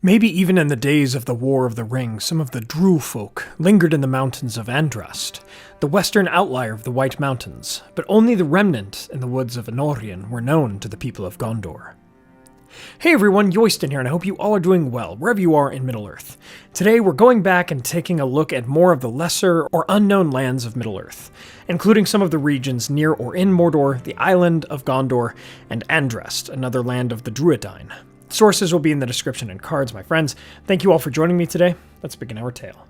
Maybe even in the days of the War of the Ring, some of the Druid folk lingered in the mountains of Andrast, the western outlier of the White Mountains, but only the remnant in the woods of Anorian were known to the people of Gondor. Hey everyone, Yoyston here, and I hope you all are doing well, wherever you are in Middle-earth. Today we're going back and taking a look at more of the lesser or unknown lands of Middle-earth, including some of the regions near or in Mordor, the island of Gondor, and Andrast, another land of the Druidine. Sources will be in the description and cards, my friends. Thank you all for joining me today. Let's begin our tale.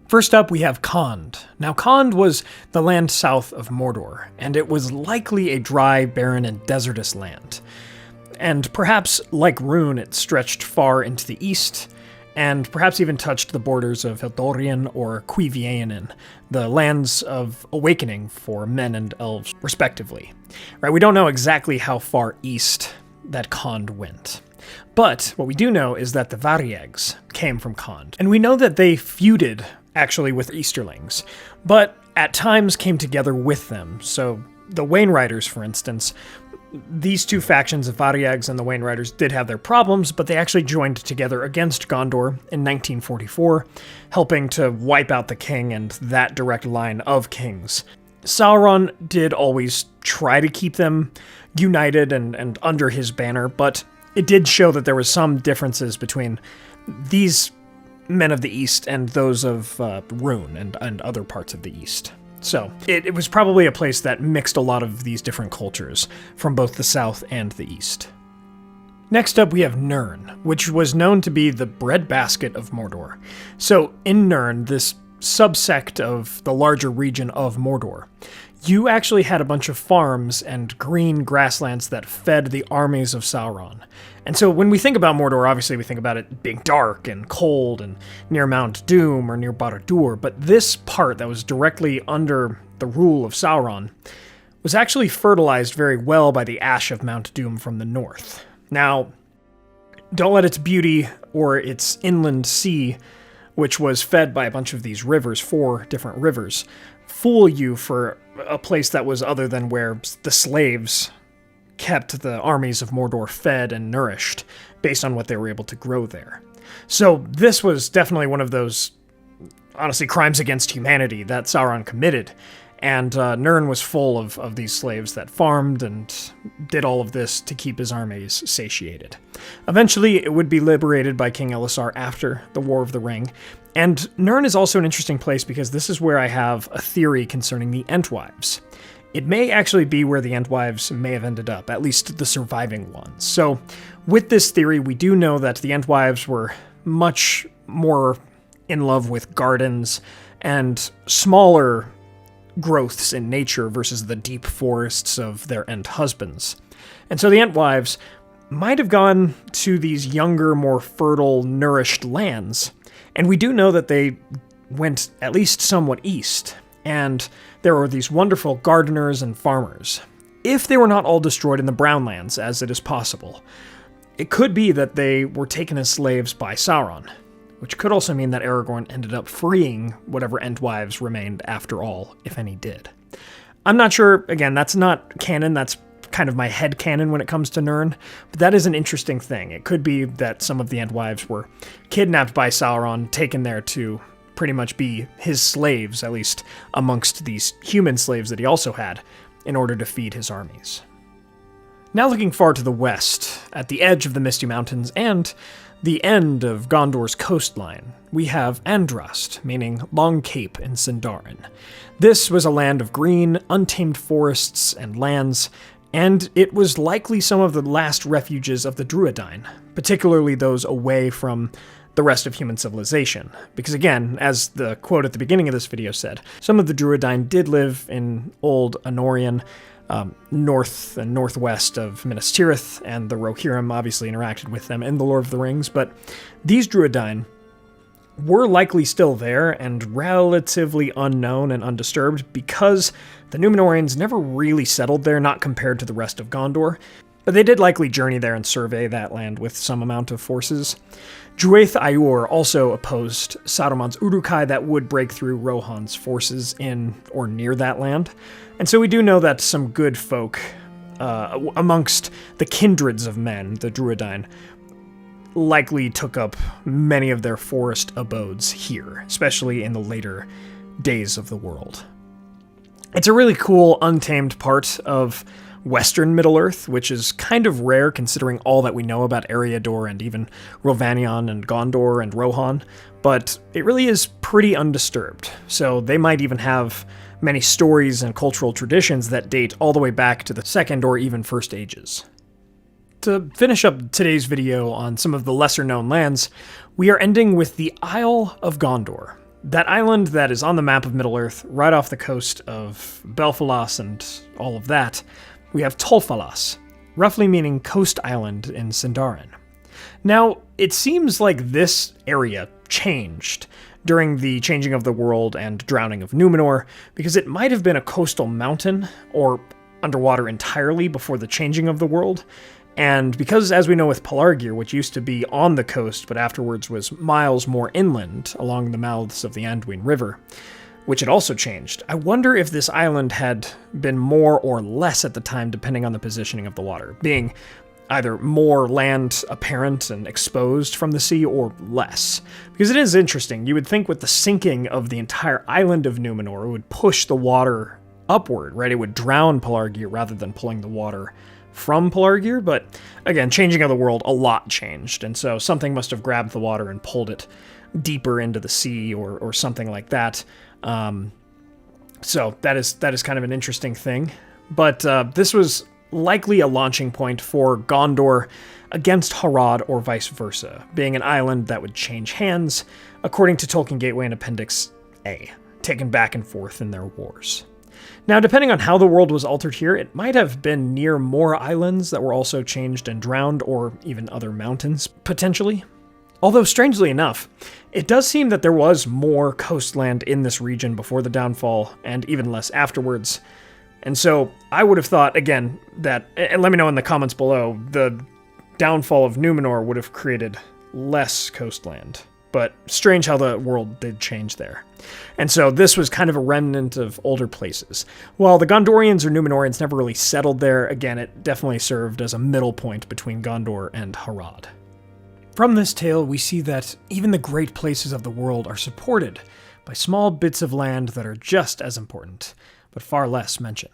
First up, we have Khand. Now, Khand was the land south of Mordor, and it was likely a dry, barren, and desertous land. And perhaps, like Rhûn, it stretched far into the east, and perhaps even touched the borders of Eldorien or Cuiviénen, the lands of awakening for men and elves, respectively. Right, we don't know exactly how far east that Khand went. But what we do know is that the Variags came from Khand, and we know that they feuded, actually, with Easterlings, but at times came together with them. So the Wainriders, for instance, these two factions, the Variags and the Wainriders, did have their problems, but they actually joined together against Gondor in 1944, helping to wipe out the king and that direct line of kings. Sauron did always try to keep them united and under his banner, but it did show that there was some differences between these men of the East and those of Rhûn and other parts of the East. So, it was probably a place that mixed a lot of these different cultures from both the South and the East. Next up, we have Nurn, which was known to be the breadbasket of Mordor. So, in Nurn, this subsect of the larger region of Mordor, you actually had a bunch of farms and green grasslands that fed the armies of Sauron. And so when we think about Mordor, obviously we think about it being dark and cold and near Mount Doom or near Barad-dûr, but this part that was directly under the rule of Sauron was actually fertilized very well by the ash of Mount Doom from the north. Now, don't let its beauty or its inland sea, which was fed by a bunch of these rivers, 4 different rivers, fool you for a place that was other than where the slaves kept the armies of Mordor fed and nourished based on what they were able to grow there. So this was definitely one of those, honestly, crimes against humanity that Sauron committed, and Nurn was full of these slaves that farmed and did all of this to keep his armies satiated. Eventually, it would be liberated by King Elessar after the War of the Ring, and Nurn is also an interesting place because this is where I have a theory concerning the Entwives. It may actually be where the Entwives may have ended up, at least the surviving ones. So, with this theory, we do know that the Entwives were much more in love with gardens and smaller growths in nature versus the deep forests of their Ent husbands. And so the Entwives might have gone to these younger, more fertile, nourished lands, and we do know that they went at least somewhat east, and there were these wonderful gardeners and farmers. If they were not all destroyed in the Brownlands, as it is possible, it could be that they were taken as slaves by Sauron, which could also mean that Aragorn ended up freeing whatever Entwives remained after all, if any did. I'm not sure, again, that's not canon, that's kind of my head canon when it comes to Nurn, but that is an interesting thing. It could be that some of the Entwives were kidnapped by Sauron, taken there to pretty much be his slaves, at least amongst these human slaves that he also had, in order to feed his armies. Now looking far to the west, at the edge of the Misty Mountains and the end of Gondor's coastline, we have Andrast, meaning Long Cape in Sindarin. This was a land of green, untamed forests and lands, and it was likely some of the last refuges of the Druidine, particularly those away from the rest of human civilization. Because again, as the quote at the beginning of this video said, some of the Druidine did live in old Anorian, north and northwest of Minas Tirith, and the Rohirrim obviously interacted with them in The Lord of the Rings, but these Druidine were likely still there and relatively unknown and undisturbed because the Númenóreans never really settled there, not compared to the rest of Gondor, but they did likely journey there and survey that land with some amount of forces. Druath Aiur also opposed Saruman's Uruk-hai that would break through Rohan's forces in or near that land, and so we do know that some good folk amongst the kindreds of men, the Druidine, likely took up many of their forest abodes here, especially in the later days of the world. It's a really cool, untamed part of Western Middle-earth, which is kind of rare considering all that we know about Eriador and even Rovanion and Gondor and Rohan, but it really is pretty undisturbed, so they might even have many stories and cultural traditions that date all the way back to the Second or even First Ages. To finish up today's video on some of the lesser-known lands, we are ending with the Isle of Gondor, that island that is on the map of Middle-earth, right off the coast of Belfalas and all of that. We have Tolfalas, roughly meaning coast island in Sindarin. Now, it seems like this area changed during the changing of the world and drowning of Numenor, because it might have been a coastal mountain, or underwater entirely before the changing of the world, and because, as we know with Pelargir, which used to be on the coast but afterwards was miles more inland along the mouths of the Anduin River, which had also changed, I wonder if this island had been more or less at the time depending on the positioning of the water, being either more land apparent and exposed from the sea or less. Because it is interesting, you would think with the sinking of the entire island of Numenor, it would push the water upward, right? It would drown Pelargir rather than pulling the water from Pelargir, but again, changing of the world, a lot changed, and so something must have grabbed the water and pulled it deeper into the sea or something like that. So that is kind of an interesting thing, but this was likely a launching point for Gondor against Harad or vice versa, being an island that would change hands, according to Tolkien Gateway and Appendix A, taken back and forth in their wars. Now, depending on how the world was altered here, it might have been near more islands that were also changed and drowned, or even other mountains, potentially. Although, strangely enough, it does seem that there was more coastland in this region before the downfall, and even less afterwards. And so, I would have thought, again, that, and let me know in the comments below, the downfall of Numenor would have created less coastland. But strange how the world did change there. And so this was kind of a remnant of older places. While the Gondorians or Numenorians never really settled there, again, it definitely served as a middle point between Gondor and Harad. From this tale, we see that even the great places of the world are supported by small bits of land that are just as important, but far less mentioned.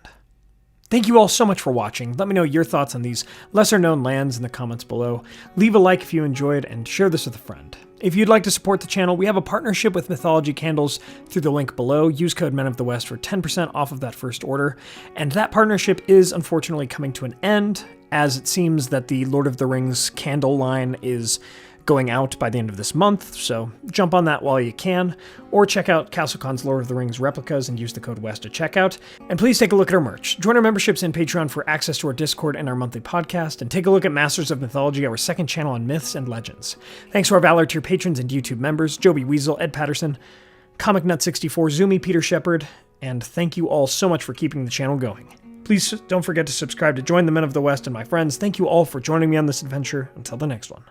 Thank you all so much for watching. Let me know your thoughts on these lesser-known lands in the comments below. Leave a like if you enjoyed, and share this with a friend. If you'd like to support the channel, we have a partnership with Mythologie Candles through the link below. Use code Men of the West for 10% off of that first order. And that partnership is unfortunately coming to an end, as it seems that the Lord of the Rings candle line is going out by the end of this month, so jump on that while you can, or check out CastleCon's Lord of the Rings replicas and use the code WEST at checkout. And please take a look at our merch. Join our memberships in Patreon for access to our Discord and our monthly podcast, and take a look at Masters of Mythology, our second channel on myths and legends. Thanks to our Valar tier patrons and YouTube members, Joby Weasel, Ed Patterson, ComicNut64, Zoomi, Peter Sheppard, and thank you all so much for keeping the channel going. Please don't forget to subscribe to join the Men of the West, and my friends, thank you all for joining me on this adventure. Until the next one.